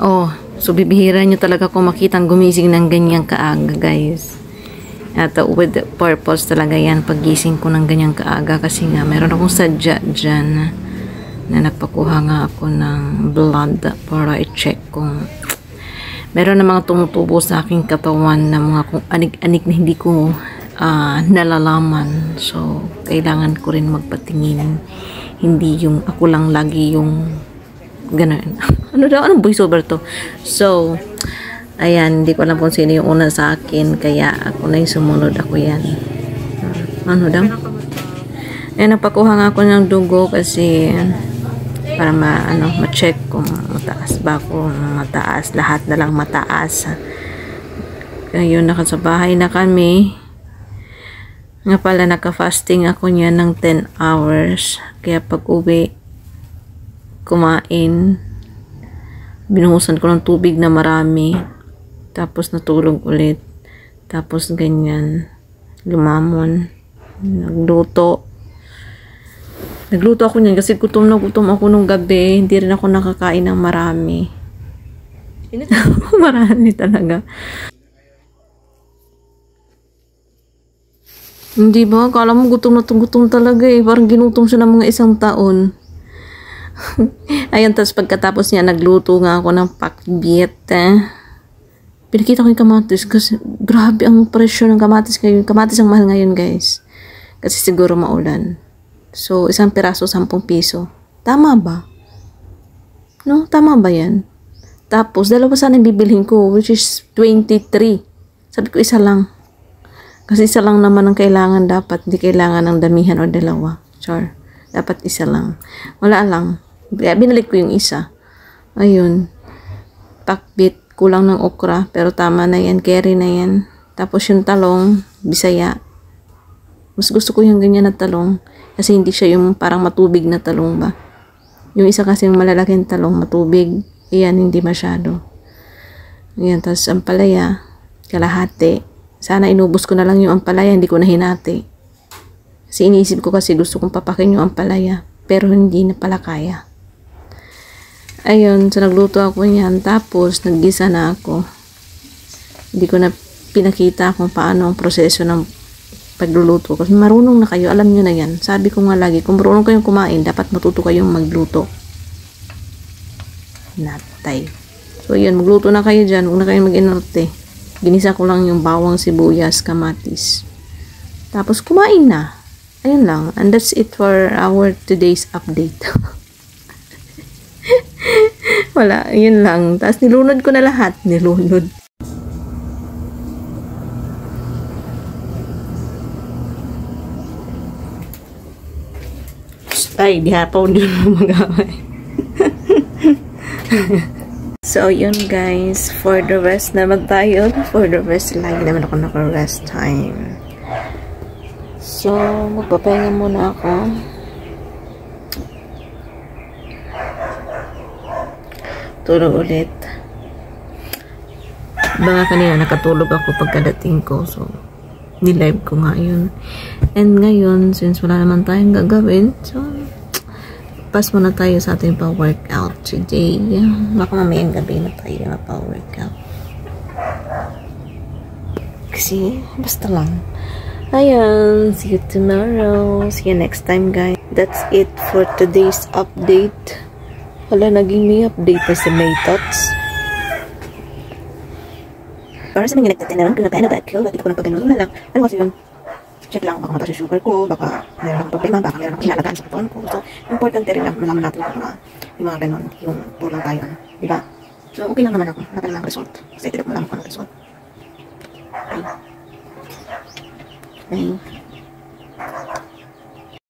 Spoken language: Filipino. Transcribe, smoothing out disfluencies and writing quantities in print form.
Oh, so bibihira nyo talaga kung makitang gumising ng ganyang kaaga, guys. At with purpose talaga yan paggising ko ng ganyang kaaga kasi nga meron akong sadya dyan na nagpakuha nga ako ng blood para i-check kung meron na mga tumutubo sa aking katawan na mga kung anik-anik na hindi ko nalalaman. So, kailangan ko rin magpatingin. Hindi yung ako lang lagi yung ganun. Ano daw? Anong voiceover to? So, ayan, hindi ko alam kung sino yung una sa akin. Kaya ako na yung sumunod. Ako yan. Ano daw? Ayan, napakuha nga ako ng dugo kasi para ma-check kung mataas ba, kung mataas. Lahat na lang mataas. Ngayon, nasa bahay na kami. Nga pala, naka-fasting ako niya ng 10 hours. Kaya pag uwi, kumain, binuhusan ko ng tubig na marami, tapos natulog ulit, tapos ganyan, lumamon, nagluto ako niyan kasi gutom na gutom ako nung gabi. Hindi rin ako nakakain ng marami. Marami talaga. Hindi ba? Kala mo gutom na gutom talaga eh. Parang ginutom siya ng mga 1 taon. Ayun, tapos pagkatapos niya, nagluto nga ako ng pakbet. Pinakita ko yung kamatis kasi grabe ang presyo ng kamatis ngayon. Kamatis ang mahal ngayon, guys. Kasi siguro maulan. So, 1 piraso, 10 piso. Tama ba? No? Tama ba yan? Tapos, 2 sana bibilhin ko, which is 23. Sabi ko, 1 lang. Kasi 1 lang naman ang kailangan dapat. Hindi kailangan ng damihan o 2. Char. Dapat 1 lang. Wala lang. Binalik ko yung 1. Ayun. Pakbit. Kulang ng okra. Pero tama na yan. Carry na yan. Tapos yung talong. Bisaya. Mas gusto ko yung ganyan na talong. Kasi hindi siya yung parang matubig na talong ba. Yung isa kasi yung malalaking talong. Matubig. Iyan hindi masyado. Ayan. Tapos ampalaya. Kalahati. Sana inubos ko na lang yung ampalaya. Hindi ko na hinati. Kasi iniisip ko kasi gusto kong papakin yung ampalaya. Pero hindi na pala kaya. Ayun, so nagluto ako niyan. Tapos, naggisa na ako. Hindi ko na pinakita kung paano ang proseso ng pagluluto. Kasi marunong na kayo. Alam nyo na yan. Sabi ko nga lagi, kung marunong kayong kumain, dapat matuto kayong magluto. Natay. So, yun. Magluto na kayo dyan. Huwag na kayong mag-inerte. Ginisa ko lang yung bawang, sibuyas, kamatis. Tapos, kumain na. Ayun lang. And that's it for our today's update. Wala. Yun lang. Tapos nilunod ko na lahat. Nilunod. Ay, di hapaw din mo mag-away. So, yun guys. For the rest naman tayo. For the rest, lagi naman ako naka-rest time. So, magpapahinga muna ako. Tulog ulit. Baka kanina nakatulog ako pagkadating ko. So, nilive ko nga yun. And ngayon, since wala naman tayong gagawin, so, pass muna tayo sa ating pa-workout today. Baka mamayang gabi na tayo na pa-workout. Kasi, basta lang. Ayan, see you tomorrow. See you next time, guys. That's it for today's update. Wala, naging may update na sa May Tots. Para sa mga nagtatinaran ko na kaya na bakil, bakit ko nang pagano'n na lang. Ano kasi yun? Check lang, baka mataas yung sugar ko, baka mayroon akong problema, baka mayroon akong inalagaan sa katawan ko. So, importante rin lang malaman natin yung mga ganon, yung puro lang tayo. Diba? So, okay lang naman ako. Natal lang result. Excited ako malaman ko ng result. Okay.